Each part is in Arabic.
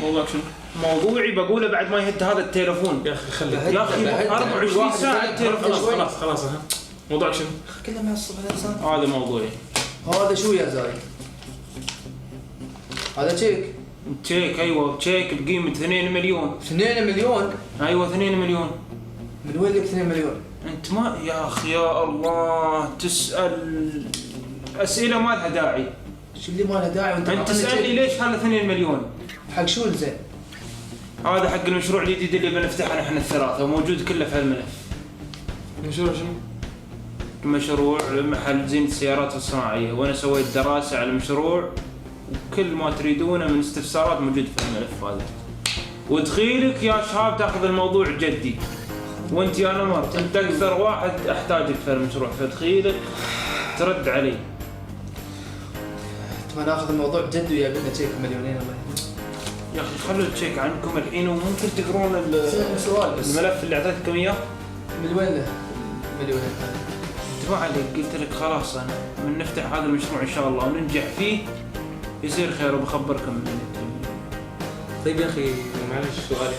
موضوعك شنو؟ موضوعي بقوله بعد ما يهد هذا التليفون. يا اخي خليك يا اخي 24 ساعه التليفون. خلاص موضوعك شنو؟ كله معصب الانسان. هذا موضوعي. هذا شو يا زايد؟ هذا تشيك. ايوه تشيك بقيمه 2 مليون. 2 مليون؟ ايوه 2 مليون. من وين لك 2 مليون؟ انت ما يا اخي يا الله تسال اسئله ما لها داعي. شو اللي ما لها داعي وانت انت تسالني ليش هذا 2 مليون؟ حق شو زين؟ هذا حق المشروع الجديد اللي بنفتحه نحن الثلاثه وموجود كله في هالملف. مشروع شنو؟ مشروع محل زينة السيارات الصناعية، وانا سويت دراسة على المشروع وكل ما تريدونه من استفسارات موجود في الملف هذا. ودخيلك يا شباب تاخذ الموضوع جدي، وانت يا نمر انت اكثر واحد احتاجك في المشروع، فدخيلك ترد علي. تبغى ناخذ الموضوع بجد ويا بنا تشيك مليونين الله يهديك. يا اخي خلوا التشيك عنكم الحين وممكن تقرون سؤال بس. الملف اللي اعطيتكم اياه. من وين له؟ مليونين هذا؟ انت ما عليك، قلت لك خلاص انا من نفتح هذا المشروع ان شاء الله وننجح فيه يصير خير وبخبركم من. طيب يا اخي معلش سؤالي.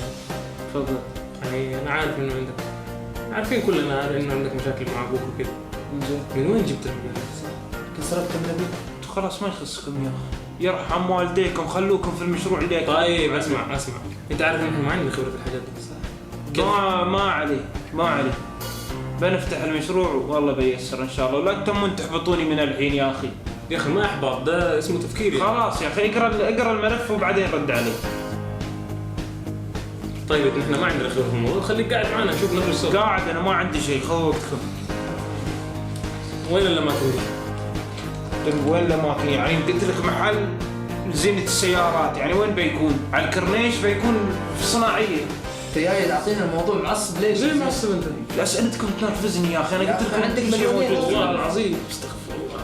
تفضل. يعني انا عارف انه عندك، عارفين كلنا انه عندك مشاكل مع ابوك وكذا. من وين جبت المبلغ؟ كسرتكم النبي؟ خلاص ما يخصكم يا اخي، يرحم والديكم خلوكم في المشروع اللي. طيب اسمع انت عارف انه ما عندنا خبره في الحاجات دي. ما علي بنفتح المشروع والله بيسر ان شاء الله، لا تمون تحبطوني من الحين يا اخي. يا اخي ما احباط، ده اسمه تفكير يعني. خلاص يا اخي اقرا الملف وبعدين رد علي. طيب احنا ما عندنا خبره في الموضوع، خليك قاعد معنا نشوف ندرس سوا. قاعد انا ما عندي شيء، خذوا وقتكم. وين الاماكن دي؟ طيب وين الاماكن؟ يعني قلت لك محل زينة السيارات، يعني وين بيكون؟ على الكورنيش بيكون في الصناعية. انت جاي تعطينا الموضوع معصب ليش؟ ليه معصب انت؟ اسئلتكم تنرفزني يا اخي، انا قلت لكم عندك شيء مليونين. موجود. والله العظيم استغفر الله.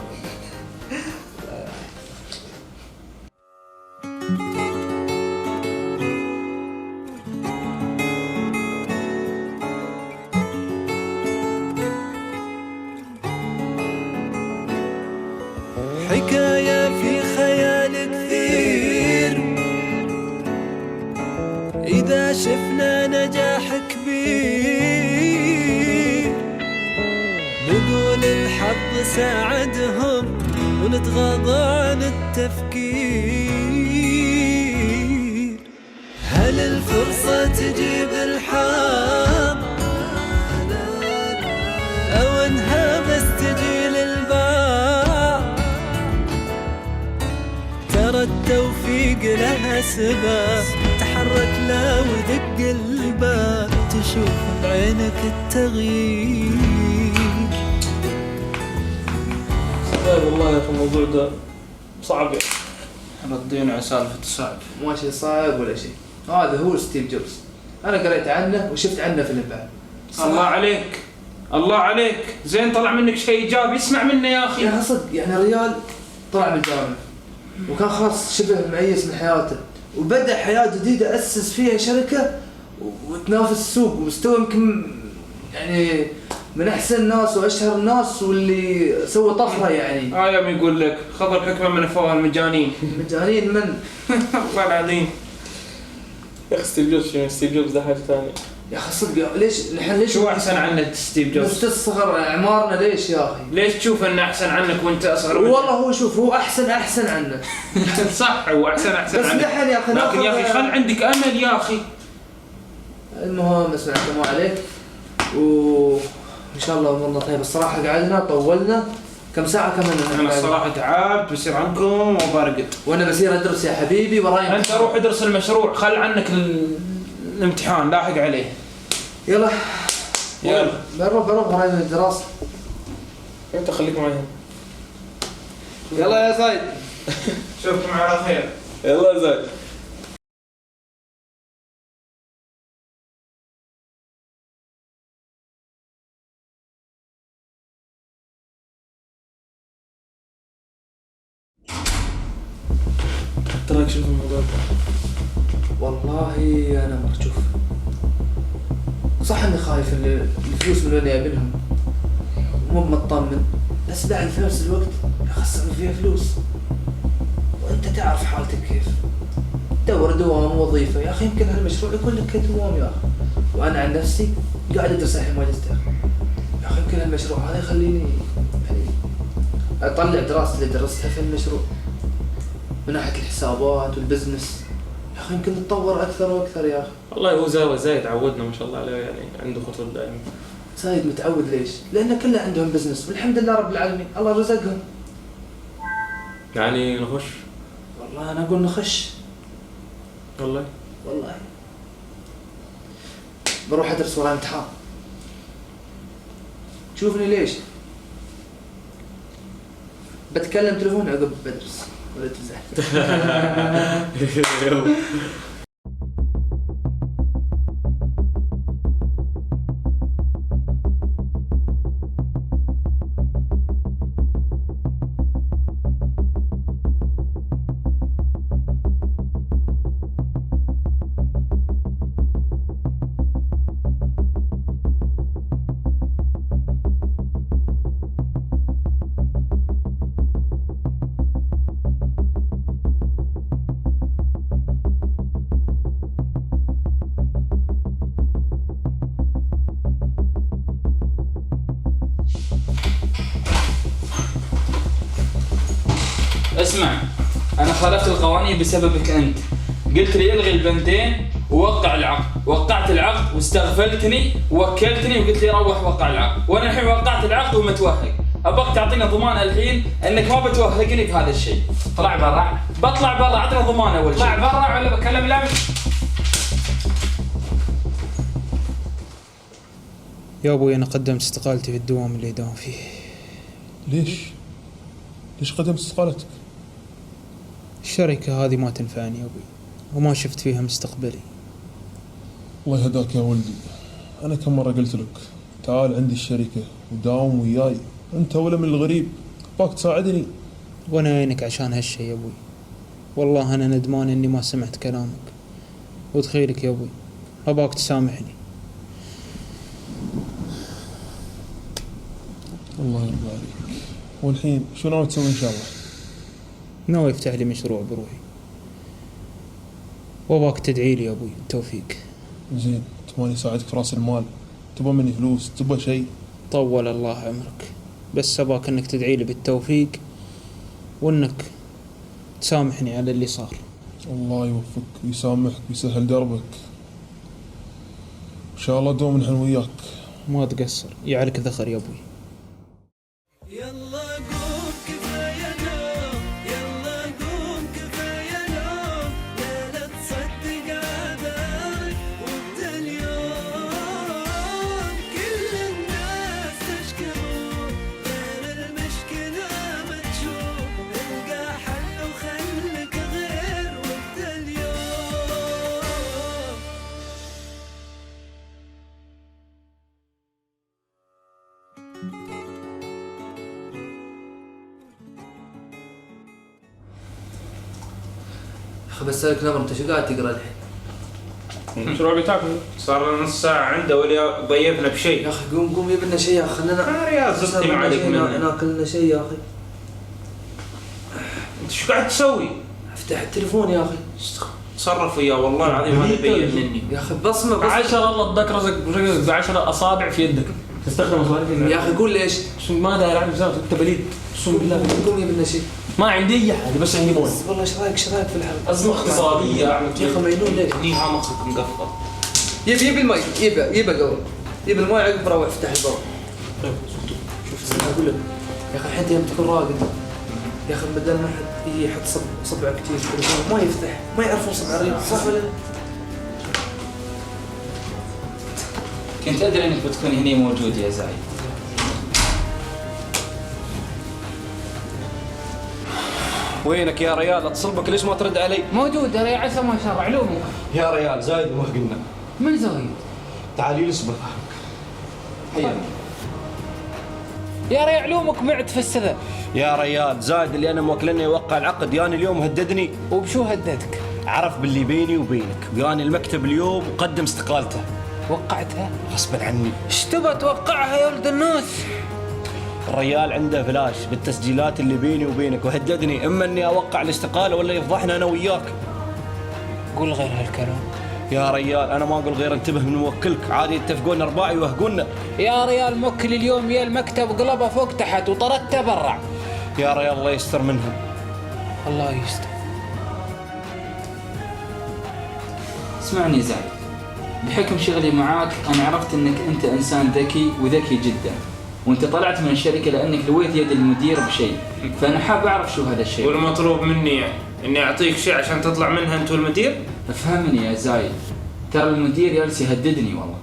حكاية في خيال كثير إذا شفنا نجاح كبير نقول الحظ ساعدهم ونتغاضى عن التفكير. هل الفرصة تجيب الحظ أو انها بس تجي للبعض؟ ترى التوفيق لها سبب، تحرك لا ودق الباب تشوف بعينك التغيير. طيب والله يا اخي الموضوع ده صعب يعني. ردينا على سالفة الصعب. ما شيء صعب ولا شيء، هذا هو ستيف جوبز. انا قريت عنه وشفت عنه فيلم بعد. الله عليك زين، طلع منك شيء ايجابي، اسمع منه يا اخي. يا صدق يعني الرجال طلع من الجامعة وكان خلاص شبه ميس من حياته وبدأ حياة جديدة أسس فيها شركة وتنافس السوق ومستوى يمكن يعني من أحسن الناس وأشهر الناس واللي سوى طفرة يعني. يوم يقول لك خذ الحكمة من أفواه المجانين. مجانين من؟ والله العظيم يا اخي ستيف جوبز ده حاجه ثانيه يا أخي صدق ليش نحن ليش شو أحسن عنك ستيف جوبز؟ نستصغر أعمارنا ليش يا أخي؟ ليش تشوف إنه أحسن عنك وأنت أصغر منه؟ والله هو شوف هو أحسن عنك. صح هو أحسن بس عنك. نحن يا أخي لكن يا أخي خل عندك أمل يا أخي. المهم اسمع السلام عليك وإن شاء الله أمورنا طيب. الصراحة قعدنا طولنا كم ساعة كمان. أنا الصراحة تعبت بصير عنكم وبرقد. وأنا بصير أدرس يا حبيبي وراي. أنت روح ادرس المشروع، خل عنك الامتحان لاحق عليه. يلا بروح وراي من الدراسة. انت خليك معي. يلا يا زايد. شوفكم على خير. يلا يا زايد. تراك شوف الموضوع ده. والله أنا مرجوف. صح إني خايف الفلوس من وين جايبينهم مو مطمن، بس بعد في نفس الوقت يخسروا فيها فلوس وأنت تعرف حالتك كيف. دور دوام وظيفة يا أخي، يمكن هالمشروع يكون لك دوام يا أخي. وأنا عن نفسي قاعد أدرس الحين ماجستير يا أخي، يمكن هالمشروع هذا يخليني يعني أطلع دراستي اللي درستها في المشروع من ناحية الحسابات والبزنس يا أخي، يمكن نتطور أكثر وأكثر يا أخي. والله هو زايد عودنا ما شاء الله عليه، يعني عنده خطط دائما. زايد متعود ليش؟ لأن كله عندهم بزنس والحمد لله رب العالمين، الله رزقهم. يعني نخش؟ والله أنا أقول نخش. والله بروح أدرس وراء امتحان. تشوفني ليش؟ بتكلم تليفون عقب بدرس ولا تزعل. اسمع، أنا خالفت القوانين بسببك أنت. قلت لي الغي البندين ووقع العقد، وقعت العقد واستغفلتني ووكلتني وقلت لي روح وقع العقد، وأنا الحين وقعت العقد ومتوهق. أبغاك تعطينا ضمان الحين أنك ما بتوهقني بهذا الشيء. طلع برا. بطلع برا، أعطينا ضمان أول شيء. طلع برا ولا بكلم لامس؟ يا ابوي انا قدمت استقالتي في الدوام اللي داوم فيه. ليش قدمت استقالتك؟ الشركة هذه ما تنفعني يا ابوي، وما شفت فيها مستقبلي. الله يهداك يا ولدي، انا كم مرة قلت لك تعال عندي الشركة وداوم وياي، انت ولا من الغريب، باك تساعدني. وانا وينك عشان هالشي يا ابوي، والله انا ندمان اني ما سمعت كلامك، وتخيلك يا ابوي اباك تسامحني. الله يرضى عليك. والحين شو ناوي تسوي ان شاء الله؟ ناوي افتح لي مشروع بروحي، واباك تدعي لي يا ابوي التوفيق. زين، تبغاني اساعدك في راس المال؟ تبغى مني فلوس؟ تبغى شيء؟ طول الله عمرك، بس اباك انك تدعي لي بالتوفيق، وانك تسامحني على اللي صار. الله يوفقك ويسامحك ويسهل دربك ان شاء الله. دوم نحن وياك، ما تقصر، يعلك ذخر يا ابوي. يلا قوم كفاية نوم، يلا قوم كفاية نوم، لا تصدق عذارك وابدا اليوم. كل الناس تشكرون، غير المشكلة ما تشوف، القى حل وخلك غير وابدا اليوم. أخي بسألك نمر، أنت شو قاعد تقرأ الحين؟ المشروع اللي تاكل صار لنا نص ساعة عنده ولا ضيفنا بشيء. يا أخي قوم يبنا شيء يا أخي، خلنا رياض زبطي ما عليك منه. ناكل لنا شيء يا أخي. انت شو قاعد تسوي؟ افتح التليفون يا أخي. تصرف وياه والله العظيم هذا يبين مني. يا أخي بصمة 10 الله اداك رزق ب10 اصابع في يدك تستخدم اصابعك. يا أخي قول ليش؟ ما داير عنك زاد، انت بليد اقسم بالله. قوم يبنا شيء. ما عندي اي حاجه، بس عندي مويه. والله ايش رايك في الحلقة؟ ازمه اقتصاديه اعمل يا أخي مجنون ليش؟ نيها مخك مقفل. يبي المي، يبى قبل، يبي المي عقب روح افتح الباب. شوف انا اقول لك يا اخي الحين يوم تكون راقد يا اخي، بدل ما حد يجي يحط صبعه كثير في التليفون ما يفتح، ما يعرفون صبع الريال، صح ولا لا؟ كنت أدري أنك بتكون هنا موجود يا زايد. وينك يا ريال؟ اتصل بك ليش ما ترد علي؟ موجود يا عسى ما شاء الله علومك. يا ريال زايد ما قلنا. من زايد؟ تعالي لي اصبر فهمك. هيا يا ري علومك معت في السذا. يا ريال زايد اللي انا موكلني يوقع العقد ياني اليوم هددني. وبشو هددك؟ عرف باللي بيني وبينك، وياني المكتب اليوم وقدم استقالته. وقعتها؟ غصبا عني. ايش تبى توقعها يا ولد الناس؟ الريال عنده فلاش بالتسجيلات اللي بيني وبينك، وهددني اما اني اوقع الاستقاله ولا يفضحنا انا وياك. قول غير هالكلام. يا ريال انا ما اقول غير انتبه من موكلك، عادي يتفقون ارباع يوهقونا. يا ريال موكل اليوم يا المكتب قلبه فوق تحت وطردته برا. يا ريال الله يستر منهم. الله يستر. اسمعني يا زعيم، بحكم شغلي معاك انا عرفت انك انت انسان ذكي وذكي جدا، وانت طلعت من الشركه لانك لويت يد المدير بشيء، فانا حاب اعرف شو هذا الشيء. والمطلوب مني يعني اني اعطيك شيء عشان تطلع منها انت والمدير؟ افهمني يا زايد، ترى المدير جالس يهددني والله.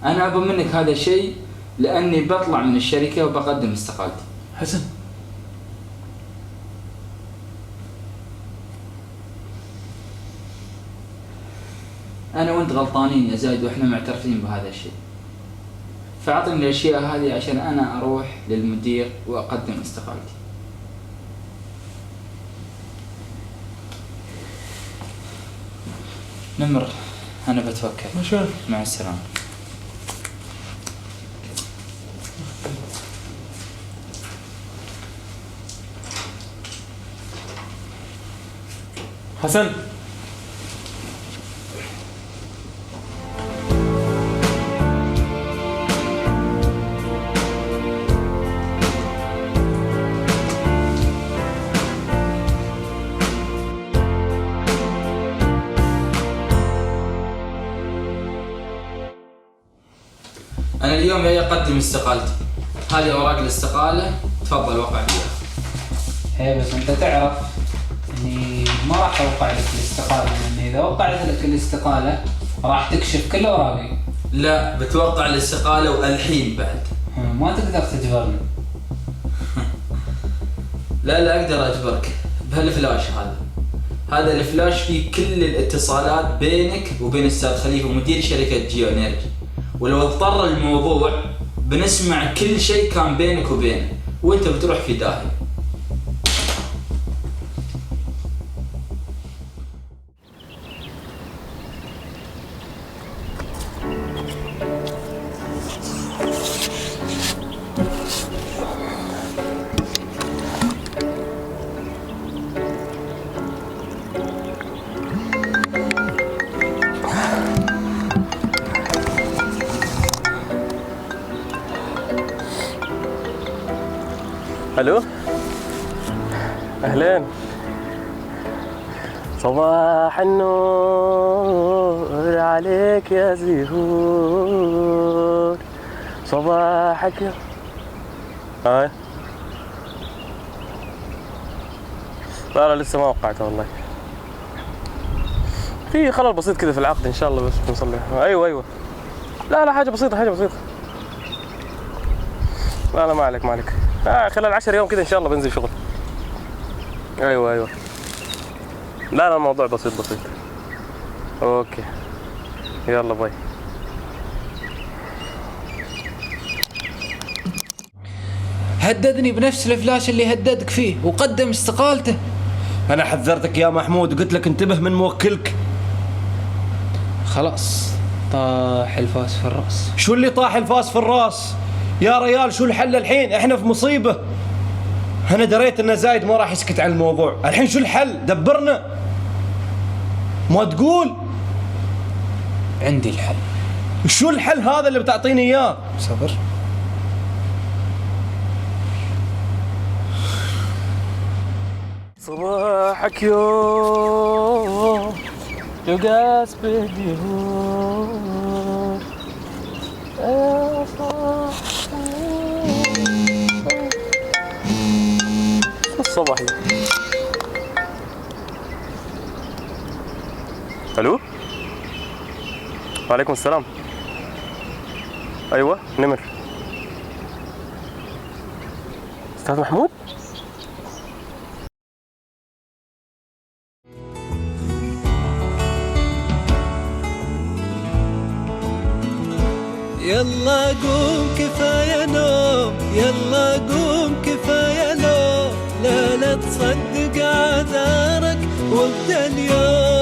انا ابغى منك هذا الشيء لاني بطلع من الشركه وبقدم استقالتي. حسن انا وانت غلطانين يا زايد واحنا معترفين بهذا الشيء، فاعطني الاشياء هذه عشان انا اروح للمدير واقدم استقالتي. نمر انا بتوكل. مع السلامه. حسن، أنا اليوم جاي أقدم استقالتي، هذه أوراق الاستقالة، تفضل وقع فيها. ايه بس انت تعرف اني ما راح اوقع لك الاستقالة، لان اذا وقعت لك الاستقالة راح تكشف كل اوراقي. لا، بتوقع الاستقالة والحين بعد. ما تقدر تجبرني. لا أقدر أجبرك بهالفلاش هذا الفلاش فيه كل الاتصالات بينك وبين أستاذ خليفة مدير شركة جيو انرجي، ولو اضطر الموضوع بنسمع كل شيء كان بينك وبينه وانت بتروح في داهية. الو، اهلين. صباح النور عليك يا زهور، صباحك يا هاي. لا لسه ما وقعت والله، في خلل بسيط كذا في العقد ان شاء الله بس بنصلح. ايوه لا حاجه بسيطه لا ما عليك خلال 10 يوم كذا ان شاء الله بنزل شغل. ايوه لا الموضوع بسيط اوكي يلا باي. هددني بنفس الفلاش اللي هددك فيه وقدم استقالته. انا حذرتك يا محمود وقلت لك انتبه من موكلك. خلاص طاح الفاس في الراس. شو اللي طاح الفاس في الراس يا ريال؟ شو الحل الحين؟ احنا في مصيبة. انا دريت ان زايد ما راح يسكت عن الموضوع، الحين شو الحل؟ دبرنا. ما تقول؟ عندي الحل. شو الحل هذا اللي بتعطيني اياه؟ صبر. صباحك يوم يقاس بالدهور يا صاح الصباح. الو، وعليكم السلام. ايوه نمر. استاذ محمود. يلا قوم كفاية نوم، يلا قوم كفاية نوم، لا تصدق عذارك وابدأ اليوم.